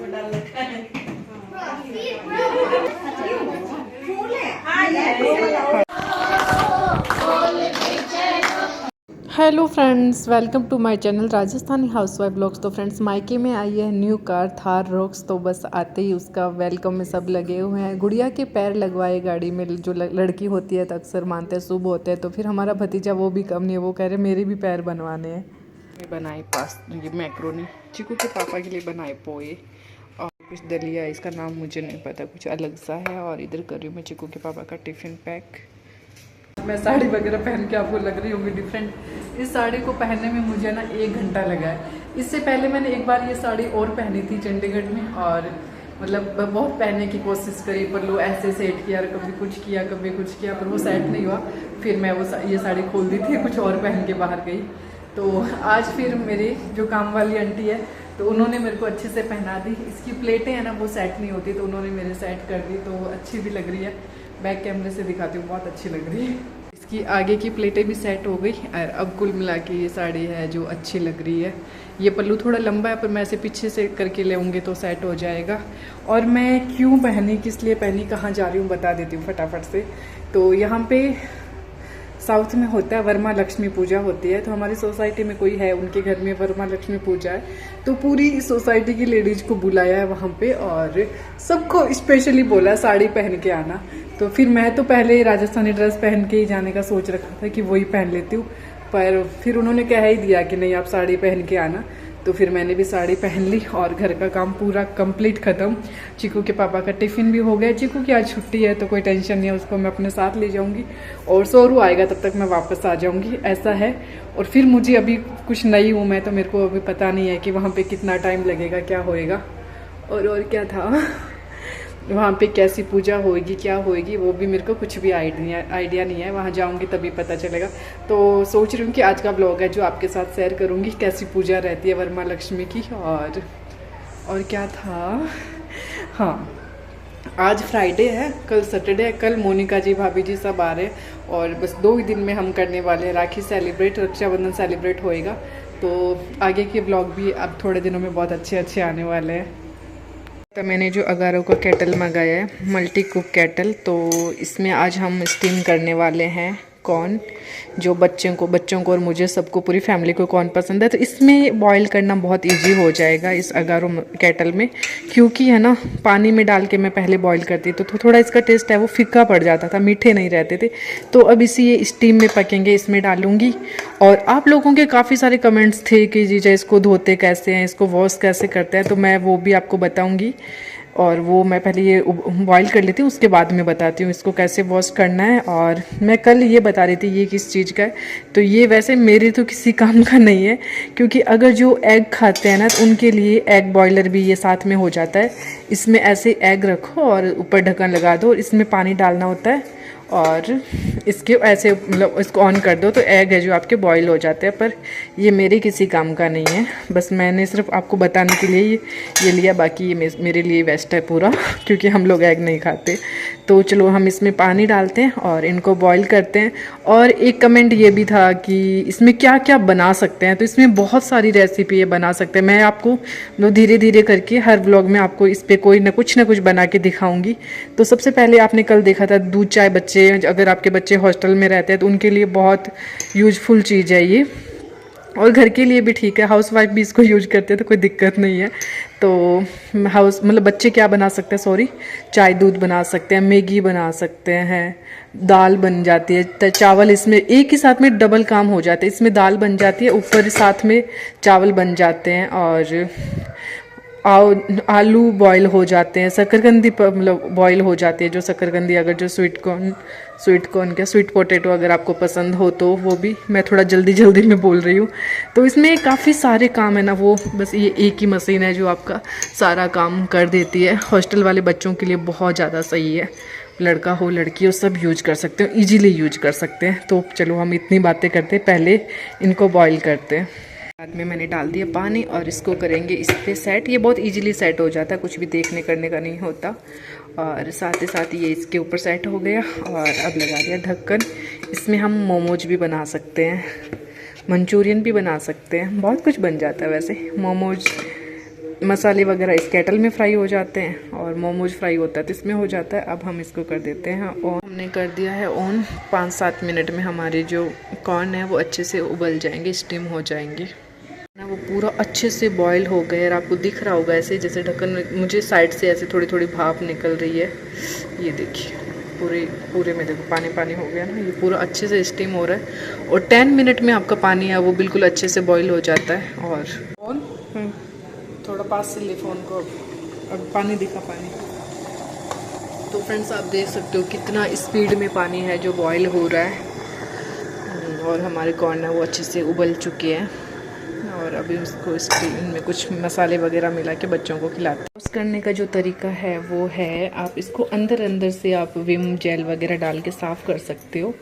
Hello friends, welcome to my channel Rajasthani housewife blogs. तो friends, मायके में आई है न्यू कार थार रॉक्स। तो बस आते ही उसका वेलकम में सब लगे हुए हैं। गुड़िया के पैर लगवाए गाड़ी में, जो लड़की होती है तो अक्सर मानते हैं शुभ होते हैं। तो फिर हमारा भतीजा वो भी कम नहीं है, वो कह रहे मेरे भी पैर बनवाने हैं। बनाए ये मैक्रोनी, चिकू के पापा के लिए बनाए पोए और कुछ दलिया, इसका नाम मुझे नहीं पता, कुछ अलग सा है। और इधर कर रही हूँ मैं चिकू के पापा का टिफ़िन पैक। मैं साड़ी वगैरह पहन के आपको लग रही होगी डिफरेंट। इस साड़ी को पहनने में मुझे ना 1 घंटा लगा है। इससे पहले मैंने एक बार ये साड़ी और पहनी थी चंडीगढ़ में, और मतलब बहुत पहनने की कोशिश करी, पर लो ऐसे सेट किया, कभी कुछ किया कभी कुछ किया, पर वो सेट नहीं हुआ। फिर मैं ये साड़ी खोल दी थी, कुछ और पहन के बाहर गई। तो आज फिर मेरी जो काम वाली आंटी है, तो उन्होंने मेरे को अच्छे से पहना दी। इसकी प्लेटें हैं ना, वो सेट नहीं होती, तो उन्होंने मेरे सेट कर दी, तो अच्छी भी लग रही है। बैक कैमरे से दिखाती हूँ, बहुत अच्छी लग रही है। इसकी आगे की प्लेटें भी सेट हो गई, और अब कुल मिला के ये साड़ी है जो अच्छी लग रही है। ये पल्लू थोड़ा लंबा है, पर मैं इसे पीछे से करके लेऊँगी तो सेट हो जाएगा। और मैं क्यों पहनी, किस लिए पहनी, कहाँ जा रही हूँ बता देती हूँ फटाफट से। तो यहाँ पे साउथ में होता है वर्मा लक्ष्मी पूजा होती है। तो हमारी सोसाइटी में कोई है, उनके घर में वर्मा लक्ष्मी पूजा है, तो पूरी सोसाइटी की लेडीज को बुलाया है वहाँ पे, और सबको स्पेशली बोला साड़ी पहन के आना। तो फिर मैं तो पहले राजस्थानी ड्रेस पहन के ही जाने का सोच रखा था कि वही पहन लेती हूँ, पर फिर उन्होंने कह ही दिया कि नहीं आप साड़ी पहन के आना। तो फिर मैंने भी साड़ी पहन ली, और घर का काम पूरा कंप्लीट ख़त्म। चीकू के पापा का टिफ़िन भी हो गया। चीकू की आज छुट्टी है तो कोई टेंशन नहीं है, उसको मैं अपने साथ ले जाऊंगी, और सोरू आएगा तब तक मैं वापस आ जाऊंगी, ऐसा है। और फिर मुझे अभी कुछ नई हूँ मैं, तो मेरे को अभी पता नहीं है कि वहाँ पे कितना टाइम लगेगा, क्या होएगा, और क्या था वहाँ पे कैसी पूजा होएगी, क्या होएगी, वो भी मेरे को कुछ भी आइडिया नहीं है। वहाँ जाऊँगी तभी पता चलेगा। तो सोच रही हूँ कि आज का ब्लॉग है जो आपके साथ शेयर करूँगी, कैसी पूजा रहती है वर्मा लक्ष्मी की। और क्या था, हाँ, आज फ्राइडे है, कल सैटरडे है। कल मोनिका जी, भाभी जी सब आ रहे हैं, और बस 2 ही दिन में हम करने वाले हैं राखी सेलिब्रेट, रक्षाबंधन सेलिब्रेट होएगा। तो आगे के ब्लॉग भी अब थोड़े दिनों में बहुत अच्छे आने वाले हैं। तो मैंने जो अगारो का केटल मंगाया है, मल्टी कुक केटल, तो इसमें आज हम स्टीम करने वाले हैं कॉर्न। जो बच्चों को और मुझे, सबको, पूरी फैमिली को कॉर्न पसंद है। तो इसमें बॉईल करना बहुत इजी हो जाएगा इस अगारो केटल में, क्योंकि है ना पानी में डाल के मैं पहले बॉईल करती तो थोड़ा इसका टेस्ट है वो फीका पड़ जाता था, मीठे नहीं रहते थे। तो अब इसी ये स्टीम में पकेंगे, इसमें डालूंगी। और आप लोगों के काफ़ी सारे कमेंट्स थे कि जीजा इसको धोते कैसे हैं, इसको वॉश कैसे करते हैं, तो मैं वो भी आपको बताऊँगी। और वो मैं पहले ये बॉईल कर लेती हूँ, उसके बाद में बताती हूँ इसको कैसे वॉश करना है। और मैं कल ये बता रही थी ये किस चीज़ का है, तो ये वैसे मेरे तो किसी काम का नहीं है, क्योंकि अगर जो एग खाते हैं ना, तो उनके लिए एग बॉयलर भी ये साथ में हो जाता है। इसमें ऐसे एग रखो और ऊपर ढक्कन लगा दो, और इसमें पानी डालना होता है, और इसके ऐसे मतलब इसको ऑन कर दो तो एग है जो आपके बॉईल हो जाते हैं। पर ये मेरे किसी काम का नहीं है, बस मैंने सिर्फ आपको बताने के लिए ये लिया। बाकी ये मेरे लिए वेस्ट है पूरा, क्योंकि हम लोग एग नहीं खाते। तो चलो हम इसमें पानी डालते हैं और इनको बॉईल करते हैं। और एक कमेंट ये भी था कि इसमें क्या क्या बना सकते हैं, तो इसमें बहुत सारी रेसिपी ये बना सकते हैं। मैं आपको धीरे धीरे करके हर व्लॉग में आपको इस पर कोई ना कुछ बना के दिखाऊंगी। तो सबसे पहले आपने कल देखा था दूध चाय, बच्चे अगर आपके बच्चे हॉस्टल में रहते हैं तो उनके लिए बहुत यूजफुल चीज़ है ये, और घर के लिए भी ठीक है, हाउसवाइफ भी इसको यूज करते हैं तो कोई दिक्कत नहीं है। तो मतलब बच्चे क्या बना सकते हैं, सॉरी, चाय दूध बना सकते हैं, मैगी बना सकते हैं, दाल बन जाती है, चावल इसमें एक ही साथ में डबल काम हो जाते हैं। इसमें दाल बन जाती है, ऊपर साथ में चावल बन जाते हैं, और आलू बॉईल हो जाते हैं, शकरकंदी मतलब बॉईल हो जाती है। जो शकरकंदी, अगर जो स्वीट पोटैटो अगर आपको पसंद हो तो वो भी, मैं थोड़ा जल्दी में बोल रही हूँ। तो इसमें काफ़ी सारे काम है ना, वो बस ये एक ही मशीन है जो आपका सारा काम कर देती है। हॉस्टल वाले बच्चों के लिए बहुत ज़्यादा सही है, लड़का हो लड़की हो सब यूज कर सकते हो, ईजिली यूज कर सकते हैं। तो चलो हम इतनी बातें करते, पहले इनको बॉईल करते हैं। बाद में मैंने डाल दिया पानी, और इसको करेंगे इस पे सेट। ये बहुत इजीली सेट हो जाता है, कुछ भी देखने करने का नहीं होता। और साथ ही साथ ये इसके ऊपर सेट हो गया, और अब लगा दिया ढक्कन। इसमें हम मोमोज भी बना सकते हैं, मंचूरियन भी बना सकते हैं, बहुत कुछ बन जाता है वैसे। मोमोज मसाले वगैरह इस केटल में फ्राई हो जाते हैं और मोमोज फ्राई होता है तो इसमें हो जाता है। अब हम इसको कर देते हैं ऑन। हमने कर दिया है ऑन। 5-7 मिनट में हमारे जो कॉर्न है वो अच्छे से उबल जाएंगे, स्टीम हो जाएंगे ना, वो पूरा अच्छे से बॉईल हो गए। और आपको दिख रहा होगा ऐसे जैसे ढक्कन, मुझे साइड से ऐसे थोड़ी थोड़ी भाप निकल रही है। ये देखिए पूरे में देखो पानी पानी हो गया ना, ये पूरा अच्छे से स्टीम हो रहा है। और 10 मिनट में आपका पानी है वो बिल्कुल अच्छे से बॉईल हो जाता है। और फोन थोड़ा पास से ले फ़ोन को, अब पानी दिखा पानी। तो फ्रेंड्स आप देख सकते हो कितना स्पीड में पानी है जो बॉईल हो रहा है। और हमारे कॉर्न है वो अच्छे से उबल चुके हैं। और अभी उसको इनमें कुछ मसाले वगैरह मिला के बच्चों को खिलाते हैं। रोस्ट करने का जो तरीका है वो है, आप इसको अंदर से आप विम जेल वगैरह डाल के साफ़ कर सकते हो।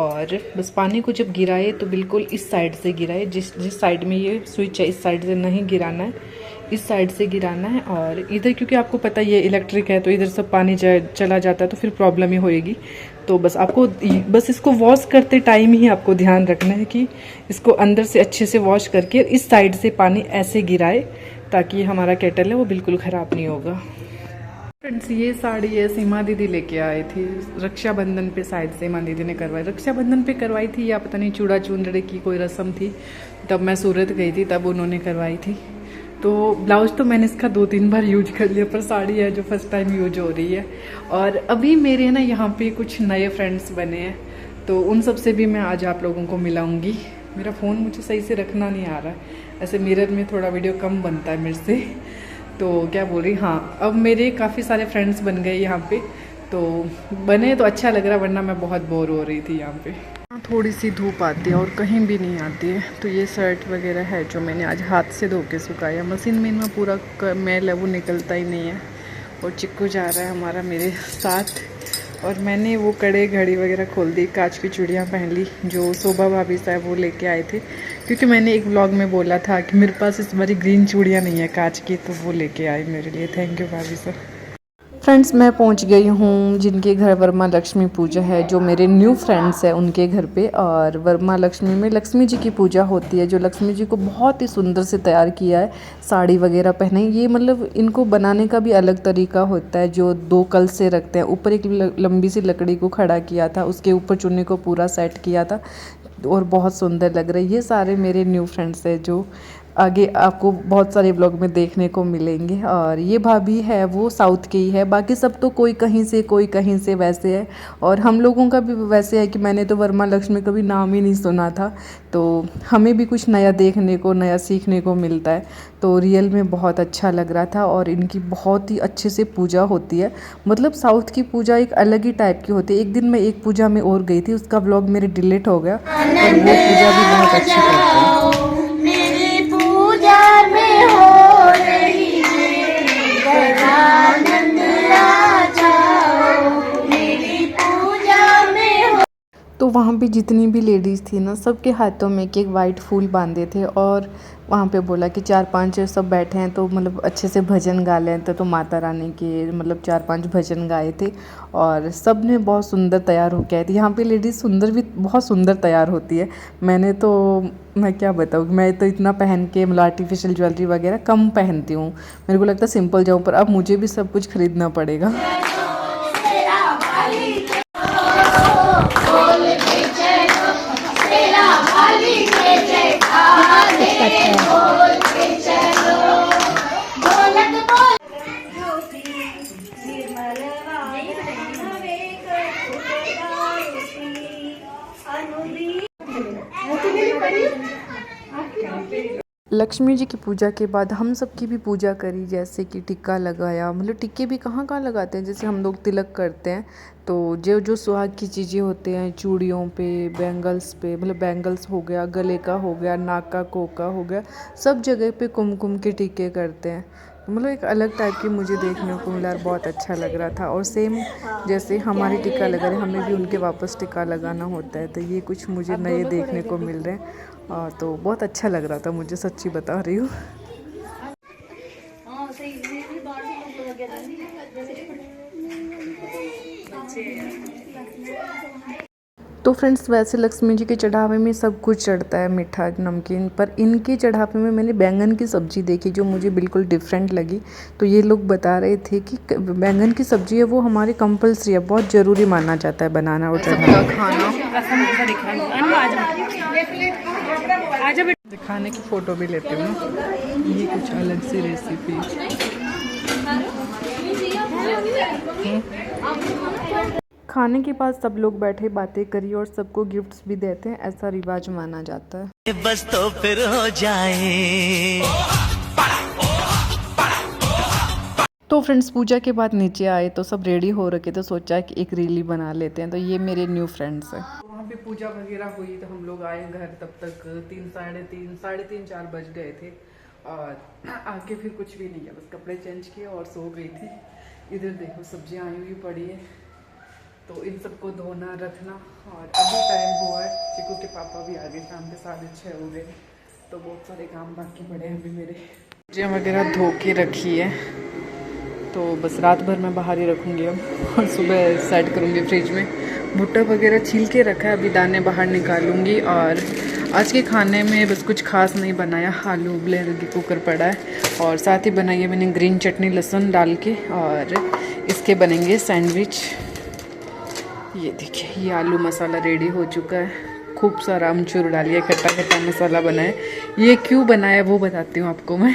और बस पानी को जब गिराए तो बिल्कुल इस साइड से गिराए, जिस साइड में ये स्विच है इस साइड से नहीं गिराना है, इस साइड से गिराना है। और इधर क्योंकि आपको पता है ये इलेक्ट्रिक है तो इधर सब पानी चला जाता है तो फिर प्रॉब्लम ही होएगी। तो बस इसको वॉश करते टाइम ही आपको ध्यान रखना है कि इसको अंदर से अच्छे से वॉश करके इस साइड से पानी ऐसे गिराए ताकि हमारा केटल है वो बिल्कुल ख़राब नहीं होगा। फ्रेंड्स ये साड़ी है सीमा दीदी लेके आए थी रक्षाबंधन पे, शायद सीमा दीदी ने करवाई, रक्षाबंधन पे करवाई थी या पता नहीं चूड़ा चूंदड़े की कोई रस्म थी, तब मैं सूरत गई थी तब उन्होंने करवाई थी। तो ब्लाउज़ तो मैंने इसका 2-3 बार यूज कर लिया, पर साड़ी है जो फर्स्ट टाइम यूज हो रही है। और अभी मेरे ना यहाँ पे कुछ नए फ्रेंड्स बने हैं तो उन सब से भी मैं आज आप लोगों को मिलाऊंगी। मेरा फ़ोन मुझे सही से रखना नहीं आ रहा है, ऐसे मिरर में थोड़ा वीडियो कम बनता है मेरे से। तो क्या बोल रही, हाँ अब मेरे काफ़ी सारे फ्रेंड्स बन गए यहाँ पे, तो बने तो अच्छा लग रहा, वरना मैं बहुत बोर हो रही थी यहाँ पे। थोड़ी सी धूप आती है और कहीं भी नहीं आती है। तो ये शर्ट वगैरह है जो मैंने आज हाथ से धो के सुखाया, मशीन में इनमें पूरा मैल है वो निकलता ही नहीं है। और चिक्कू जा रहा है हमारा मेरे साथ। और मैंने वो कड़े घड़ी वगैरह खोल दी, कांच की चूड़ियाँ पहन ली जो शोभा भाभी साहब वो लेके आए थे, क्योंकि मैंने एक व्लॉग में बोला था कि मेरे पास इस बारी ग्रीन चूड़ियाँ नहीं है कांच की, तो वो लेके आए मेरे लिए। थैंक यू भाभी साहब। फ्रेंड्स मैं पहुंच गई हूँ जिनके घर वर्मा लक्ष्मी पूजा है, जो मेरे न्यू फ्रेंड्स हैं उनके घर पे। और वर्मा लक्ष्मी में लक्ष्मी जी की पूजा होती है, जो लक्ष्मी जी को बहुत ही सुंदर से तैयार किया है, साड़ी वगैरह पहने। ये मतलब इनको बनाने का भी अलग तरीका होता है, जो 2 कल से रखते हैं, ऊपर एक लंबी सी लकड़ी को खड़ा किया था, उसके ऊपर चुन्नी को पूरा सेट किया था और बहुत सुंदर लग रहा है। ये सारे मेरे न्यू फ्रेंड्स हैं जो आगे आपको बहुत सारे ब्लॉग में देखने को मिलेंगे। और ये भाभी है वो साउथ की ही है, बाकी सब तो कोई कहीं से वैसे है। और हम लोगों का भी वैसे है कि मैंने तो वर्मा लक्ष्मी कभी नाम ही नहीं सुना था, तो हमें भी कुछ नया देखने को, नया सीखने को मिलता है। तो रियल में बहुत अच्छा लग रहा था। और इनकी बहुत ही अच्छे से पूजा होती है, मतलब साउथ की पूजा एक अलग ही टाइप की होती है। एक दिन मैं एक पूजा में और गई थी, उसका ब्लॉग मेरे डिलीट हो गया, और वो पूजा भी बहुत अच्छी करते हैं। में हो रही आनंद आ जाओ, मेरी पूजा में हो। तो वहाँ पे जितनी भी लेडीज़ थी ना, सबके हाथों में एक वाइट फूल बांधे थे। और वहाँ पे बोला कि 4-5 सब बैठे हैं तो मतलब अच्छे से भजन गा लें। तो माता रानी के मतलब 4-5 भजन गाए थे और सब ने बहुत सुंदर तैयार होकर आई थी। यहाँ पे लेडीज़ सुंदर भी बहुत सुंदर तैयार होती है। मैं क्या बताऊँ, मैं तो इतना पहन के मतलब आर्टिफिशियल ज्वेलरी वगैरह कम पहनती हूँ, मेरे को लगता है सिंपल जाऊँ, पर अब मुझे भी सब कुछ खरीदना पड़ेगा। लक्ष्मी जी की पूजा के बाद हम सब की भी पूजा करी, जैसे कि टिक्का लगाया, मतलब टिक्के भी कहाँ कहाँ लगाते हैं, जैसे हम लोग तिलक करते हैं तो जो सुहाग की चीज़ें होते हैं, चूड़ियों पे, बैंगल्स पे, मतलब बैंगल्स हो गया, गले का हो गया, नाक का कोका हो गया, सब जगह पे कुमकुम के टिक्के करते हैं। मतलब एक अलग टाइप की मुझे देखने को मिला और बहुत अच्छा लग रहा था। और सेम जैसे हमारे टिक्का लगा रहे, हमें भी उनके वापस टिक्का लगाना होता है, तो ये कुछ मुझे नए देखने को मिल रहे हैं। तो बहुत अच्छा लग रहा था मुझे, सच्ची बता रही हूँ। तो फ्रेंड्स वैसे लक्ष्मी जी के चढ़ावे में सब कुछ चढ़ता है, मीठा नमकीन, पर इनके चढ़ावे में मैंने बैंगन की सब्ज़ी देखी जो मुझे बिल्कुल डिफरेंट लगी। तो ये लोग बता रहे थे कि बैंगन की सब्ज़ी है वो हमारी कंपलसरी है, बहुत ज़रूरी माना जाता है बनाना और चढ़ाना। खाने की फ़ोटो भी लेते हूँ, ये कुछ अलग सी रेसिपी। खाने के बाद सब लोग बैठे बातें करी और सबको गिफ्ट्स भी देते हैं, ऐसा रिवाज माना जाता है। बस तो फिर हो जाए। तो फ्रेंड्स पूजा के बाद नीचे आए तो सब रेडी हो रखे, तो सोचा कि एक रील बना लेते हैं। तो ये मेरे न्यू फ्रेंड्स हैं। वहाँ पे पूजा वगैरह हुई तो हम लोग आए घर, तब तक 3 साढ़े 3 4 बज गए थे और आके फिर कुछ भी नहीं किया, बस कपड़े चेंज किए और सो गई थी। इधर देखो सब्जियाँ आई हुई पड़ी है, तो इन सबको धोना रखना। और अभी टाइम हुआ है, चिकू के पापा भी आ गए, शाम के 6:30 हो गए, तो बहुत सारे काम बाकी पड़े हैं अभी मेरे। सब्जियाँ वगैरह धो के रखी है, तो बस रात भर मैं बाहर ही रखूँगी अब और सुबह सेट करूँगी फ्रिज में। भुट्टा वगैरह छील के रखा है, अभी दाने बाहर निकालूँगी। और आज के खाने में बस कुछ खास नहीं बनाया, आलू उबले के कुकर पड़ा है और साथ ही बनाई है मैंने ग्रीन चटनी लहसुन डाल के, और इसके बनेंगे सैंडविच। ये देखिए, ये आलू मसाला रेडी हो चुका है, खूब सारा अमचूर डालिए, खट्टा खट्टा मसाला बनाए। ये क्यों बनाया वो बताती हूँ आपको मैं।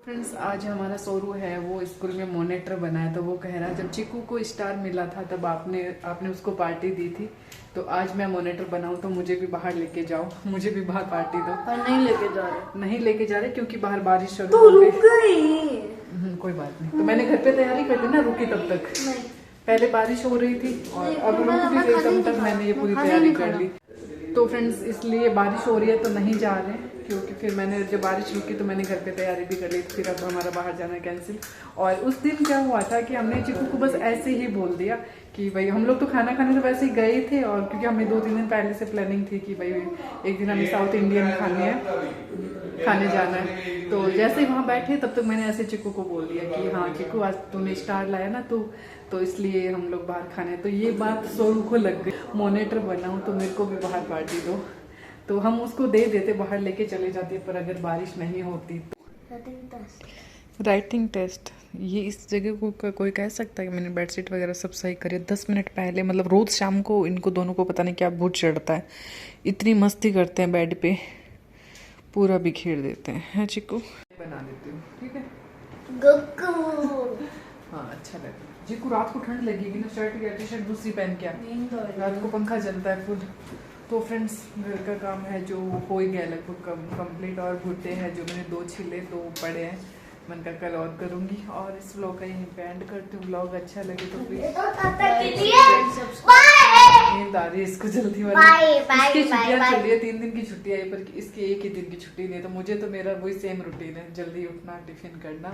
फ्रेंड्स आज हमारा सोरू है, वो स्कूल में मॉनिटर बना है, तो वो कह रहा है जब चिकू को स्टार मिला था तब आपने उसको पार्टी दी थी, तो आज मैं मॉनिटर बनाऊं तो मुझे भी बाहर लेके जाओ, मुझे भी बाहर पार्टी दो। पर नहीं लेके जा रहे क्योंकि बाहर बारिश शुरू तो हो रुक गई। कोई बात नहीं, तो मैंने घर पे तैयारी कर ली ना, रुकी तब तक। पहले बारिश हो रही थी और अब रुक भी गई, तब तक मैंने ये पूरी तैयारी कर ली। तो फ्रेंड्स इसलिए बारिश हो रही है तो नहीं जा रहे, क्योंकि फिर मैंने जब बारिश रुकी तो मैंने घर पे तैयारी भी कर ली, फिर अब हमारा बाहर जाना कैंसिल। और उस दिन क्या हुआ था कि हमने चिकू को बस ऐसे ही बोल दिया कि भाई हम लोग तो खाना खाने तो वैसे ही गए थे, और क्योंकि हमें 2-3 दिन पहले से प्लानिंग थी कि भाई एक दिन हमें साउथ इंडियन खाने जाना है। तो जैसे ही वहाँ बैठे तब तक मैंने ऐसे चिकू को बोल दिया कि हाँ चिकू आज तूने स्टार लाया ना तो इसलिए हम लोग बाहर खाने। तो ये बात सोनू को लग गई, मॉनिटर बनाऊँ तो मेरे को भी बाहर पार्टी दो, तो हम उसको दे देते, बाहर लेके चले जाते, पर अगर बारिश नहीं होती तो। राइटिंग टेस्ट, ये इस जगह को कोई कह सकता है कि मैंने बेडशीट वगैरह सब सही करी 10 मिनट पहले। मतलब रोज़ शाम को इनको दोनों को पता नहीं क्या भूत चढ़ता है, इतनी मस्ती करते हैं, बेड पे पूरा बिखेर देते हैं। चिकू बना देती हूँ, ठीक है। हाँ अच्छा लगेगा। चिकू रात को ठंड लगेगी ना, शर्ट या टी शर्ट दूसरी पहन के, रात को पंखा चलता है फुल। तो फ्रेंड्स घर का काम है जो हो ही गया लगभग कंप्लीट, और भुट्टे हैं जो मैंने 2 छीले, 2 पड़े हैं, मन का कल और करूँगी। और इस व्लॉग का यहीं पे एंड करती हूँ। व्लॉग अच्छा लगे तो प्लीज नींद आ रही है इसको, जल्दी वाली इसकी छुट्टियाँ चल रही है, 3 दिन की छुट्टी आई, पर इसकी 1 ही दिन की छुट्टी नहीं, तो मुझे तो मेरा वही सेम रूटीन है, जल्दी उठना, टिफिन करना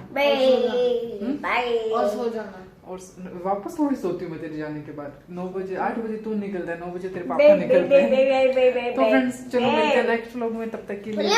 और सो जाना, और वापस थोड़ी सोती हूँ मैं तेरे जाने के बाद। 9 बजे 8 बजे तू निकलता है, 9 बजे तेरे पापा निकलते हैं। तो फ्रेंड्स चलो मिलते हैं नेक्स्ट व्लॉग में, तब तक के लिए